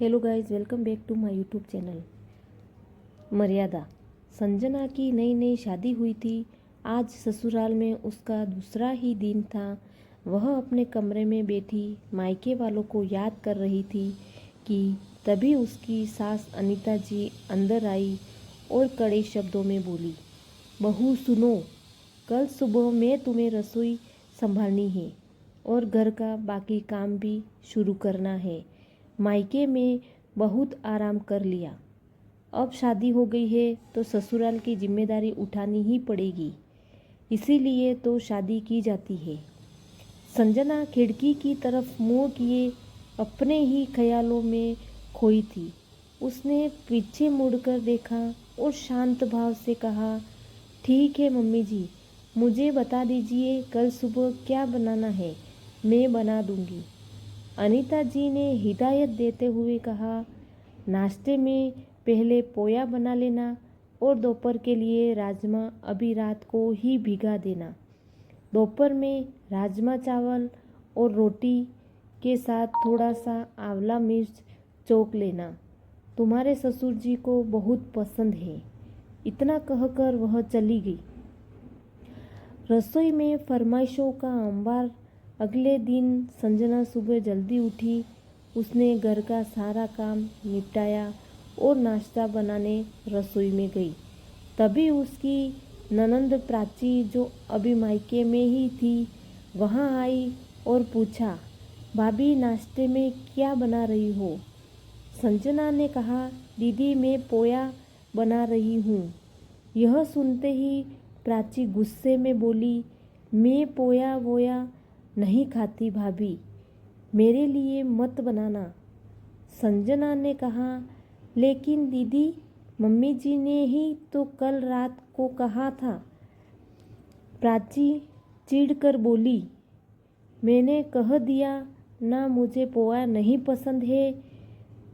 Hello guys, welcome back to my YouTube channel. Maryada. Sanjana की नई नई शादी हुई थी। आज ससुराल में उसका दूसरा ही दिन था। वह अपने कमरे में बैठी मायके वालों को याद कर रही थी कि तभी उसकी सास अनीता जी अंदर आई और कड़े शब्दों में बोली, बहू सुनो, कल सुबह मैं तुम्हें रसोई संभालनी है और घर का बाकी काम भी शुरू करना है। मायके में बहुत आराम कर लिया, अब शादी हो गई है तो ससुराल की जिम्मेदारी उठानी ही पड़ेगी, इसीलिए तो शादी की जाती है। संजना खिड़की की तरफ मुंह किए अपने ही ख्यालों में खोई थी। उसने पीछे मुड़कर देखा और शांत भाव से कहा, ठीक है मम्मी जी, मुझे बता दीजिए कल सुबह क्या बनाना है, मैं बना दूंगी। अनीता जी ने हिदायत देते हुए कहा, नाश्ते में पहले पोया बना लेना और दोपहर के लिए राजमा अभी रात को ही भिगा देना। दोपहर में राजमा चावल और रोटी के साथ थोड़ा सा आंवला मिर्च चौक लेना, तुम्हारे ससुर जी को बहुत पसंद है। इतना कहकर वह चली गई। रसोई में फरमाइशों का अंबार। अगले दिन संजना सुबह जल्दी उठी। उसने घर का सारा काम निपटाया और नाश्ता बनाने रसोई में गई। तभी उसकी ननंद प्राची, जो अभी मायके में ही थी, वहाँ आई और पूछा, भाभी नाश्ते में क्या बना रही हो? संजना ने कहा, दीदी मैं पोया बना रही हूँ। यह सुनते ही प्राची गुस्से में बोली, मैं पोया वोया नहीं खाती भाभी, मेरे लिए मत बनाना। संजना ने कहा, लेकिन दीदी मम्मी जी ने ही तो कल रात को कहा था। प्राची चिढ़कर बोली, मैंने कह दिया ना मुझे पोहा नहीं पसंद है।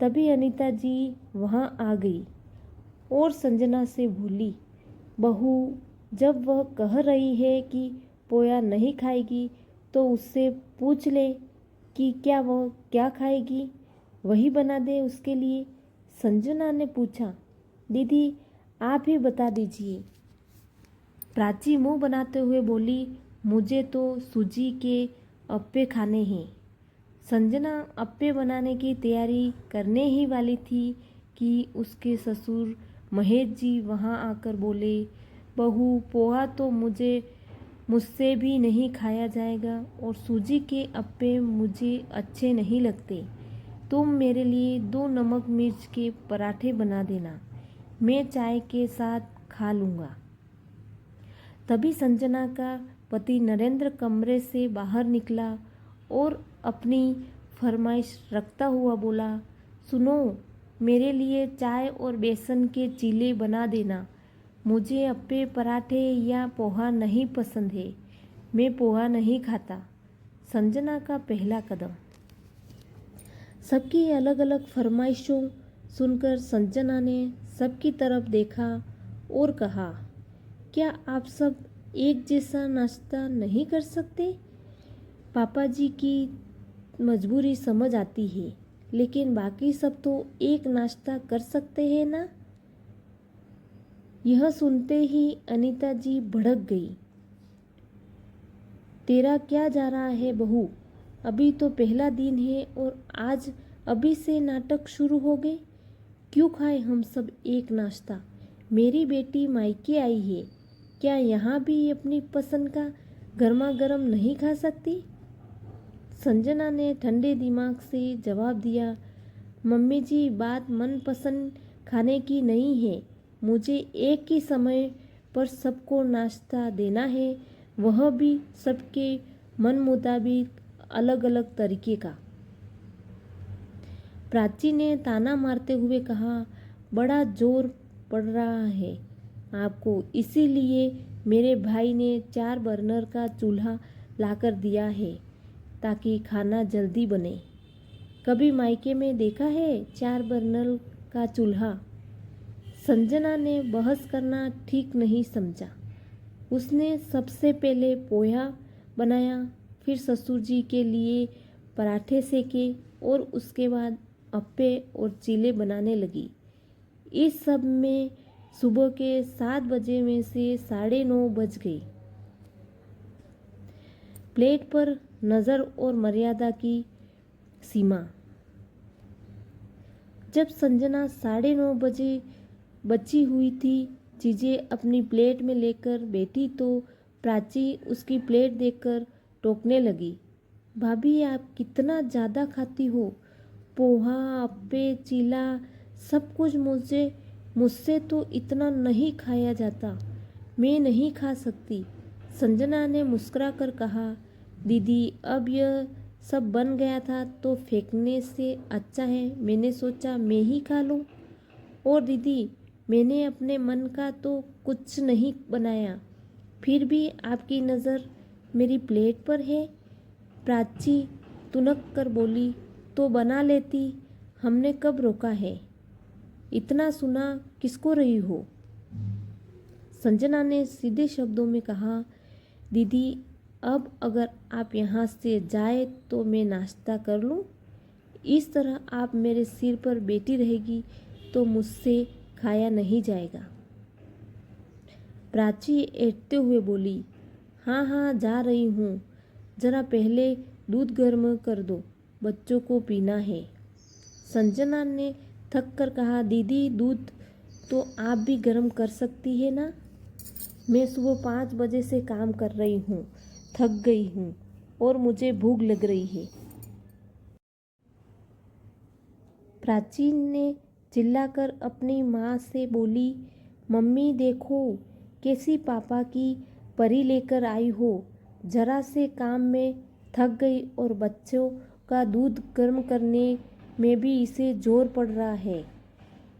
तभी अनीता जी वहाँ आ गई और संजना से बोली, बहू, जब वह कह रही है कि पोया नहीं खाएगी तो उससे पूछ ले कि क्या वह क्या खाएगी, वही बना दे उसके लिए। संजना ने पूछा, दीदी आप ही बता दीजिए। प्राची मुंह बनाते हुए बोली, मुझे तो सूजी के अप्पे खाने हैं। संजना अप्पे बनाने की तैयारी करने ही वाली थी कि उसके ससुर महेश जी वहाँ आकर बोले, बहू पोहा तो मुझसे भी नहीं खाया जाएगा और सूजी के अप्पे मुझे अच्छे नहीं लगते। तुम मेरे लिए 2 नमक मिर्च के पराठे बना देना, मैं चाय के साथ खा लूँगा। तभी संजना का पति नरेंद्र कमरे से बाहर निकला और अपनी फरमाइश रखता हुआ बोला, सुनो, मेरे लिए चाय और बेसन के चीले बना देना। मुझे अप्पे पराठे या पोहा नहीं पसंद है, मैं पोहा नहीं खाता। संजना का पहला कदम। सबकी अलग अलग फरमाइशों सुनकर संजना ने सबकी तरफ देखा और कहा, क्या आप सब एक जैसा नाश्ता नहीं कर सकते? पापा जी की मजबूरी समझ आती है, लेकिन बाकी सब तो एक नाश्ता कर सकते हैं ना? यह सुनते ही अनीता जी भड़क गई। तेरा क्या जा रहा है बहू? अभी तो पहला दिन है और आज अभी से नाटक शुरू हो गए। क्यों खाए हम सब एक नाश्ता? मेरी बेटी मायके आई है, क्या यहाँ भी अपनी पसंद का गर्मा गर्म नहीं खा सकती? संजना ने ठंडे दिमाग से जवाब दिया, मम्मी जी बात मनपसंद खाने की नहीं है, मुझे एक ही समय पर सबको नाश्ता देना है, वह भी सबके मन मुताबिक अलग अलग तरीके का। प्राची ने ताना मारते हुए कहा, बड़ा जोर पड़ रहा है आपको, इसीलिए मेरे भाई ने 4 बर्नर का चूल्हा लाकर दिया है ताकि खाना जल्दी बने। कभी मायके में देखा है 4 बर्नर का चूल्हा? संजना ने बहस करना ठीक नहीं समझा। उसने सबसे पहले पोहा बनाया, फिर ससुर जी के लिए पराठे सेके और उसके बाद अप्पे और चीले बनाने लगी। इस सब में सुबह के 7 बजे में से 9:30 बज गई। प्लेट पर नज़र और मर्यादा की सीमा। जब संजना 9:30 बजे बची हुई थी चीज़ें अपनी प्लेट में लेकर बैठी तो प्राची उसकी प्लेट देखकर टोकने लगी। भाभी आप कितना ज़्यादा खाती हो। पोहा, अप्पे, चीला सब कुछ मुझसे तो इतना नहीं खाया जाता। मैं नहीं खा सकती। संजना ने मुस्कुराकर कहा, दीदी अब यह सब बन गया था तो फेंकने से अच्छा है मैंने सोचा मैं ही खा लूँ। और दीदी मैंने अपने मन का तो कुछ नहीं बनाया, फिर भी आपकी नज़र मेरी प्लेट पर है। प्राची तुनक कर बोली, तो बना लेती, हमने कब रोका है। इतना सुना किसको रही हो। संजना ने सीधे शब्दों में कहा, दीदी अब अगर आप यहाँ से जाए तो मैं नाश्ता कर लूँ। इस तरह आप मेरे सिर पर बैठी रहेगी तो मुझसे खाया नहीं जाएगा। प्राची ऐठते हुए बोली, हाँ हाँ जा रही हूँ, जरा पहले दूध गर्म कर दो, बच्चों को पीना है। संजना ने थक कर कहा, दीदी दूध तो आप भी गर्म कर सकती है ना। मैं सुबह 5 बजे से काम कर रही हूँ, थक गई हूँ और मुझे भूख लग रही है। प्राची ने चिल्लाकर अपनी माँ से बोली, मम्मी देखो कैसी पापा की परी लेकर आई हो। जरा से काम में थक गई और बच्चों का दूध गर्म करने में भी इसे जोर पड़ रहा है,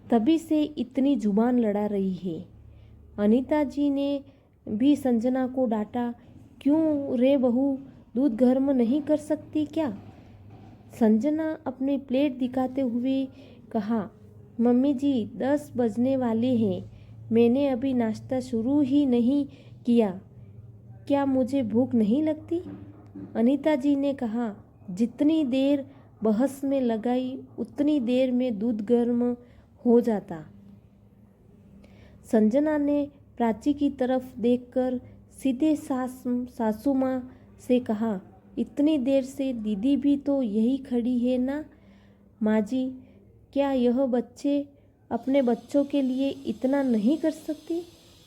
तभी से इतनी जुबान लड़ा रही है। अनीता जी ने भी संजना को डांटा, क्यों रे बहू, दूध गर्म नहीं कर सकती क्या। संजना अपनी प्लेट दिखाते हुए कहा, मम्मी जी 10 बजने वाले हैं, मैंने अभी नाश्ता शुरू ही नहीं किया, क्या मुझे भूख नहीं लगती। अनीता जी ने कहा, जितनी देर बहस में लगाई उतनी देर में दूध गर्म हो जाता। संजना ने प्राची की तरफ देखकर सीधे सासू माँ से कहा, इतनी देर से दीदी भी तो यही खड़ी है ना। माँ जी क्या यह बच्चे अपने बच्चों के लिए इतना नहीं कर सकती।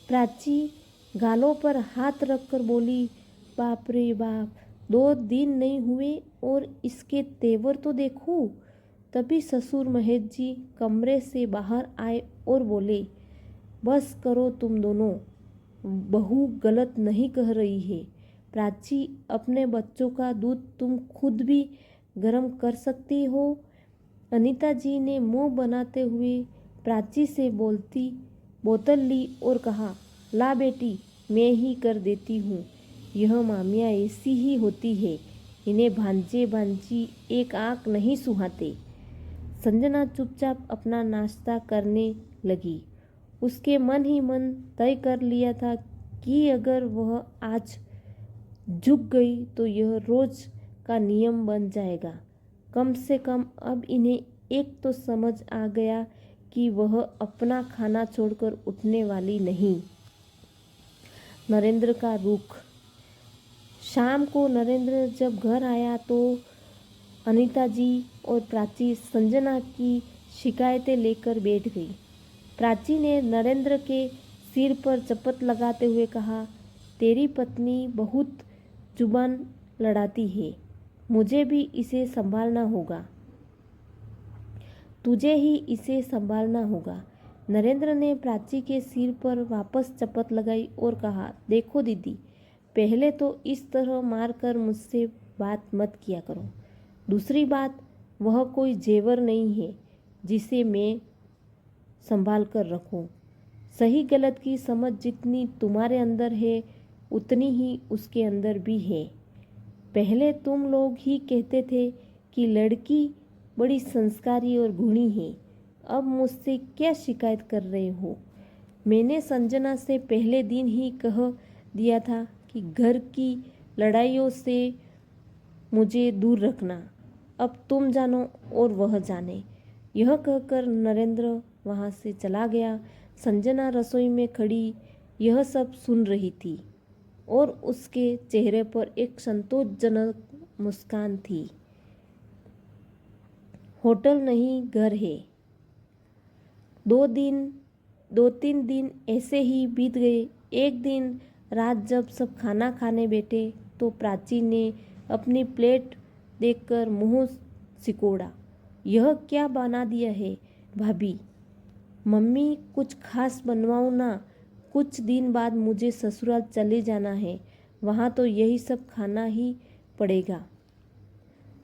प्राची गालों पर हाथ रखकर बोली, बाप रे बाप, 2 दिन नहीं हुए और इसके तेवर तो देखो। तभी ससुर महेश जी कमरे से बाहर आए और बोले, बस करो तुम दोनों, बहू गलत नहीं कह रही है। प्राची अपने बच्चों का दूध तुम खुद भी गर्म कर सकती हो। अनीता जी ने मुंह बनाते हुए प्राची से बोतल ली और कहा, ला बेटी मैं ही कर देती हूँ। यह मामियाँ ऐसी ही होती है, इन्हें भांजे भांजी एक आँख नहीं सुहाते। संजना चुपचाप अपना नाश्ता करने लगी। उसके मन ही मन तय कर लिया था कि अगर वह आज झुक गई तो यह रोज का नियम बन जाएगा। कम से कम अब इन्हें एक तो समझ आ गया कि वह अपना खाना छोड़कर उठने वाली नहीं। नरेंद्र का रुख। शाम को नरेंद्र जब घर आया तो अनीता जी और प्राची संजना की शिकायतें लेकर बैठ गई। प्राची ने नरेंद्र के सिर पर चपत लगाते हुए कहा, तेरी पत्नी बहुत जुबान लड़ाती है, मुझे भी इसे संभालना होगा। तुझे ही इसे संभालना होगा। नरेंद्र ने प्राची के सिर पर वापस चपत लगाई और कहा, देखो दीदी, पहले तो इस तरह मारकर मुझसे बात मत किया करो। दूसरी बात, वह कोई जेवर नहीं है जिसे मैं संभाल कर रखूं। सही गलत की समझ जितनी तुम्हारे अंदर है उतनी ही उसके अंदर भी है। पहले तुम लोग ही कहते थे कि लड़की बड़ी संस्कारी और गुणी है, अब मुझसे क्या शिकायत कर रहे हो। मैंने संजना से पहले दिन ही कह दिया था कि घर की लड़ाइयों से मुझे दूर रखना। अब तुम जानो और वह जाने। यह कहकर नरेंद्र वहाँ से चला गया। संजना रसोई में खड़ी यह सब सुन रही थी और उसके चेहरे पर एक संतोषजनक मुस्कान थी। होटल नहीं, घर है। 2-3 दिन ऐसे ही बीत गए। एक दिन रात जब सब खाना खाने बैठे तो प्राची ने अपनी प्लेट देखकर मुंह सिकोड़ा। यह क्या बना दिया है भाभी? मम्मी कुछ खास बनवाऊँ ना? कुछ दिन बाद मुझे ससुराल चले जाना है, वहाँ तो यही सब खाना ही पड़ेगा।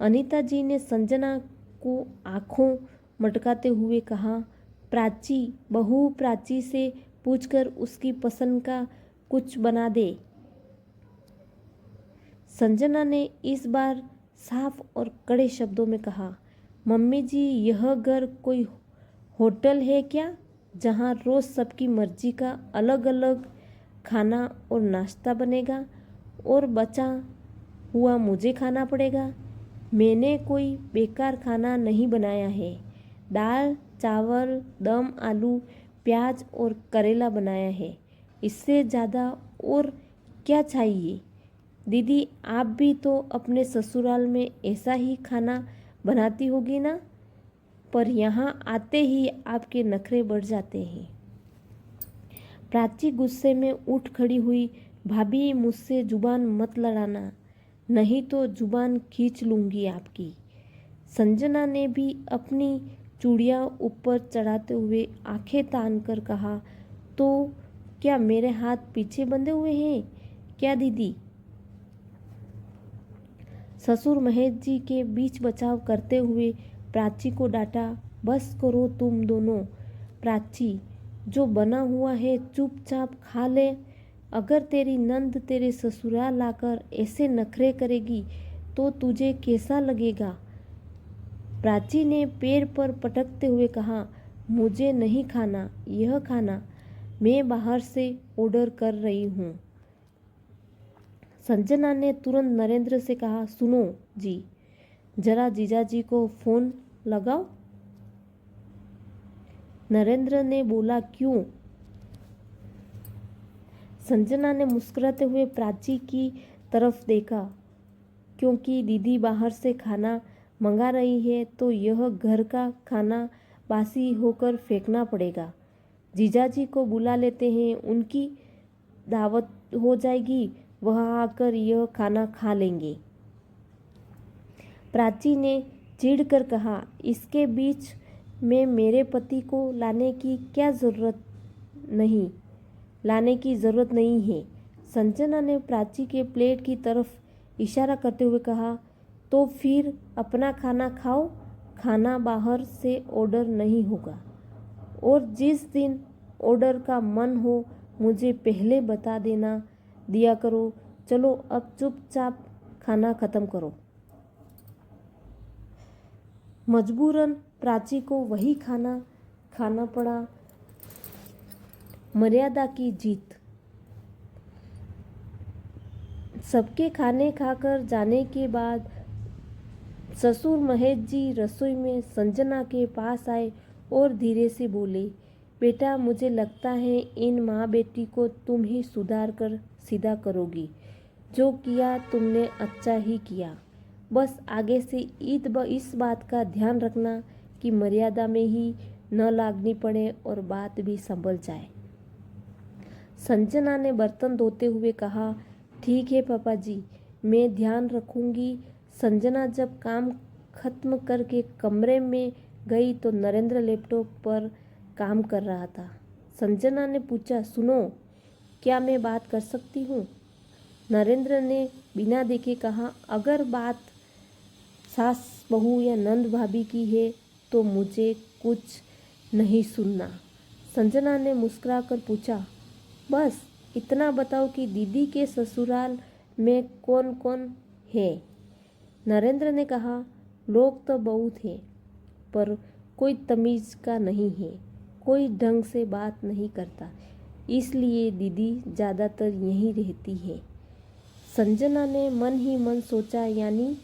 अनीता जी ने संजना को आंखों मटकाते हुए कहा। बहू प्राची से पूछकर उसकी पसंद का कुछ बना दे। संजना ने इस बार साफ और कड़े शब्दों में कहा। मम्मी जी, यह घर कोई होटल है क्या, जहाँ रोज सबकी मर्जी का अलग अलग खाना और नाश्ता बनेगा और बचा हुआ मुझे खाना पड़ेगा? मैंने कोई बेकार खाना नहीं बनाया है। दाल चावल, दम आलू, प्याज और करेला बनाया है। इससे ज़्यादा और क्या चाहिए? दीदी, आप भी तो अपने ससुराल में ऐसा ही खाना बनाती होगी ना? पर यहाँ आते ही आपके नखरे बढ़ जाते हैं। प्राची गुस्से में उठ खड़ी हुई। भाभी, मुझसे जुबान मत लड़ाना, नहीं तो जुबान खींच लूँगी आपकी। संजना ने भी अपनी चूड़ियाँ ऊपर चढ़ाते हुए आंखें तान कर कहा। तो क्या मेरे हाथ पीछे बंधे हुए हैं क्या दीदी? ससुर महेश जी के बीच बचाव करते हुए प्राची को डांटा। बस करो तुम दोनों। प्राची, जो बना हुआ है चुपचाप खा ले। अगर तेरी नंद तेरे ससुराल आकर ऐसे नखरे करेगी तो तुझे कैसा लगेगा? प्राची ने पैर पर पटकते हुए कहा। मुझे नहीं खाना यह खाना, मैं बाहर से ऑर्डर कर रही हूँ। संजना ने तुरंत नरेंद्र से कहा। सुनो जी, जरा जीजाजी को फोन लगाओ। नरेंद्र ने बोला। क्यों? संजना ने मुस्कुराते हुए प्राची की तरफ देखा। क्योंकि दीदी बाहर से खाना मंगा रही है तो यह घर का खाना बासी होकर फेंकना पड़ेगा। जीजाजी को बुला लेते हैं, उनकी दावत हो जाएगी, वहाँ आकर यह खाना खा लेंगे। प्राची ने चिढ़कर कहा। इसके बीच में मेरे पति को लाने की ज़रूरत नहीं है। संजना ने प्राची के प्लेट की तरफ इशारा करते हुए कहा। तो फिर अपना खाना खाओ, खाना बाहर से ऑर्डर नहीं होगा। और जिस दिन ऑर्डर का मन हो मुझे पहले बता दिया करो। चलो अब चुपचाप खाना खत्म करो। मजबूरन प्राची को वही खाना खाना पड़ा। मर्यादा की जीत। सबके खाने खाकर जाने के बाद ससुर महेश जी रसोई में संजना के पास आए और धीरे से बोले। बेटा, मुझे लगता है इन माँ बेटी को तुम ही सुधार कर सीधा करोगी। जो किया तुमने अच्छा ही किया। बस आगे से इस बात का ध्यान रखना कि मर्यादा में ही न लागनी पड़े और बात भी संभल जाए। संजना ने बर्तन धोते हुए कहा। ठीक है पापा जी, मैं ध्यान रखूंगी। संजना जब काम खत्म करके कमरे में गई तो नरेंद्र लैपटॉप पर काम कर रहा था। संजना ने पूछा। सुनो, क्या मैं बात कर सकती हूँ? नरेंद्र ने बिना देखे कहा। अगर बात सास बहू या नंद भाभी की है तो मुझे कुछ नहीं सुनना। संजना ने मुस्कुराकर पूछा। बस इतना बताओ कि दीदी के ससुराल में कौन कौन है? नरेंद्र ने कहा। लोग तो बहुत हैं, पर कोई तमीज़ का नहीं है, कोई ढंग से बात नहीं करता, इसलिए दीदी ज़्यादातर यहीं रहती है। संजना ने मन ही मन सोचा, यानी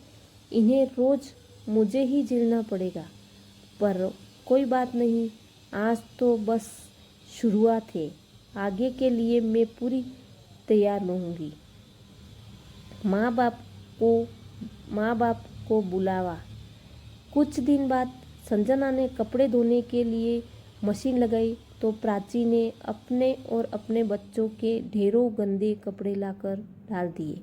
इन्हें रोज़ मुझे ही झेलना पड़ेगा। पर कोई बात नहीं, आज तो बस शुरुआत है। आगे के लिए मैं पूरी तैयार रहूँगी। माँ बाप को बुलावा। कुछ दिन बाद संजना ने कपड़े धोने के लिए मशीन लगाई तो प्राची ने अपने और अपने बच्चों के ढेरों गंदे कपड़े लाकर डाल दिए।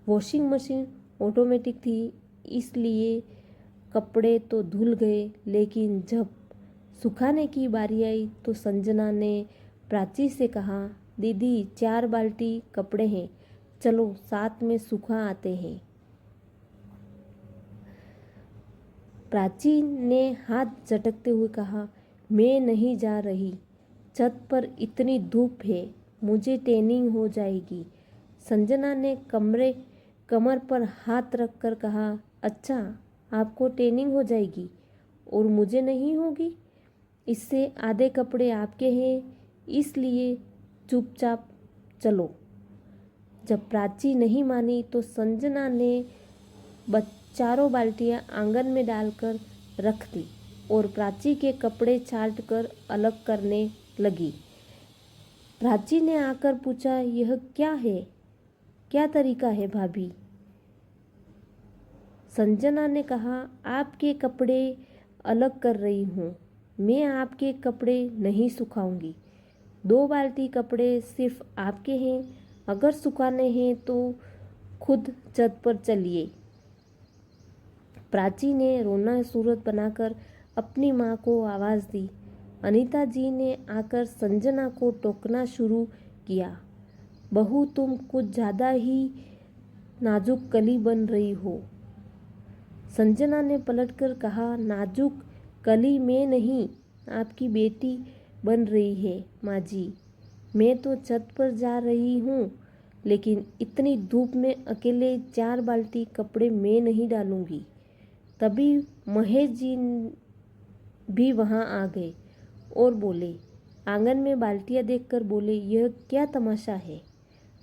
वॉशिंग मशीन ऑटोमेटिक थी, इसलिए कपड़े तो धुल गए, लेकिन जब सुखाने की बारी आई तो संजना ने प्राची से कहा, दीदी 4 बाल्टी कपड़े हैं, चलो साथ में सुखा आते हैं। प्राची ने हाथ झटकते हुए कहा, मैं नहीं जा रही, छत पर इतनी धूप है, मुझे टैनिंग हो जाएगी। संजना ने कमर पर हाथ रखकर कहा, अच्छा, आपको टैनिंग हो जाएगी और मुझे नहीं होगी? इससे आधे कपड़े आपके हैं, इसलिए चुपचाप चलो। जब प्राची नहीं मानी तो संजना ने चारों बाल्टियां आंगन में डालकर रख दी और प्राची के कपड़े छांट कर अलग करने लगी। प्राची ने आकर पूछा, यह क्या तरीका है भाभी? संजना ने कहा, आपके कपड़े अलग कर रही हूँ, मैं आपके कपड़े नहीं सुखाऊंगी। 2 बाल्टी कपड़े सिर्फ आपके हैं, अगर सुखाने हैं तो खुद छत पर चलिए। प्राची ने रोना सूरत बनाकर अपनी माँ को आवाज़ दी। अनीता जी ने आकर संजना को टोकना शुरू किया, बहू तुम कुछ ज़्यादा ही नाजुक कली बन रही हो। संजना ने पलटकर कहा, नाजुक कली मैं नहीं, आपकी बेटी बन रही है माँ जी। मैं तो छत पर जा रही हूँ, लेकिन इतनी धूप में अकेले 4 बाल्टी कपड़े मैं नहीं डालूंगी। तभी महेश जी भी वहाँ आ गए और बोले, आंगन में बाल्टियाँ देखकर बोले, यह क्या तमाशा है?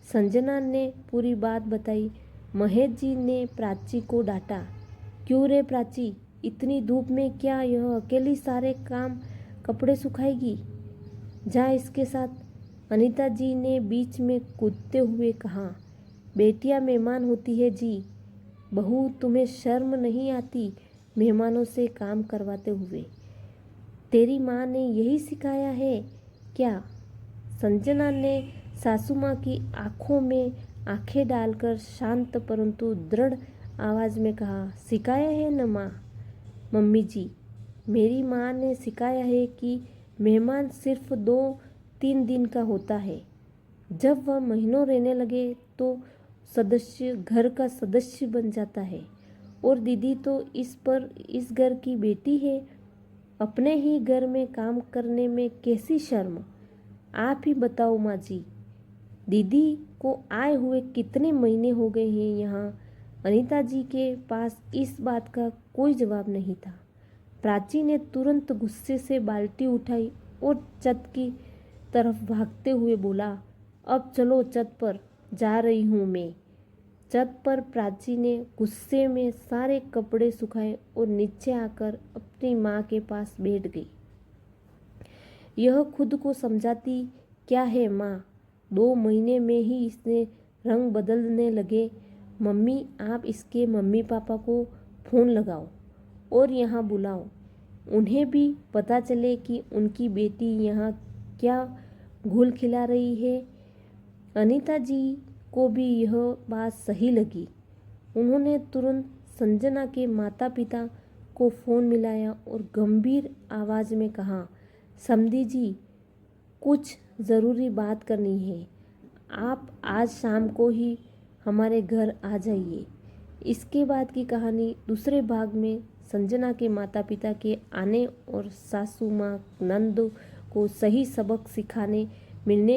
संजना ने पूरी बात बताई। महेश जी ने प्राची को डांटा, क्यों रे प्राची, इतनी धूप में क्या यह अकेली सारे कपड़े सुखाएगी? जा इसके साथ। अनीता जी ने बीच में कूदते हुए कहा, बेटियां मेहमान होती है जी, बहू तुम्हें शर्म नहीं आती मेहमानों से काम करवाते हुए? तेरी माँ ने यही सिखाया है क्या? संजना ने सासू माँ की आंखों में आंखें डालकर शांत परंतु दृढ़ आवाज में कहा, सिखाया है न माँ? मम्मी जी, मेरी माँ ने सिखाया है कि मेहमान सिर्फ 2-3 दिन का होता है, जब वह महीनों रहने लगे तो घर का सदस्य बन जाता है। और दीदी तो इस घर की बेटी है, अपने ही घर में काम करने में कैसी शर्म? आप ही बताओ माँ जी, दीदी को आए हुए कितने महीने हो गए हैं यहाँ? अनीता जी के पास इस बात का कोई जवाब नहीं था। प्राची ने तुरंत गुस्से से बाल्टी उठाई और छत की तरफ भागते हुए बोला, अब चलो छत पर, जा रही हूँ मैं। छत पर प्राची ने गुस्से में सारे कपड़े सुखाए और नीचे आकर अपनी माँ के पास बैठ गई। यह खुद को समझाती क्या है माँ, 2 महीने में ही इसने रंग बदलने लगे। मम्मी, आप इसके मम्मी पापा को फ़ोन लगाओ और यहाँ बुलाओ, उन्हें भी पता चले कि उनकी बेटी यहाँ क्या घुल खिला रही है। अनीता जी को भी यह बात सही लगी। उन्होंने तुरंत संजना के माता पिता को फ़ोन मिलाया और गंभीर आवाज़ में कहा, समधी जी, कुछ ज़रूरी बात करनी है, आप आज शाम को ही हमारे घर आ जाइए। इसके बाद की कहानी दूसरे भाग में संजना के माता पिता के आने और सासू माँ नंद को सही सबक सिखाने मिलने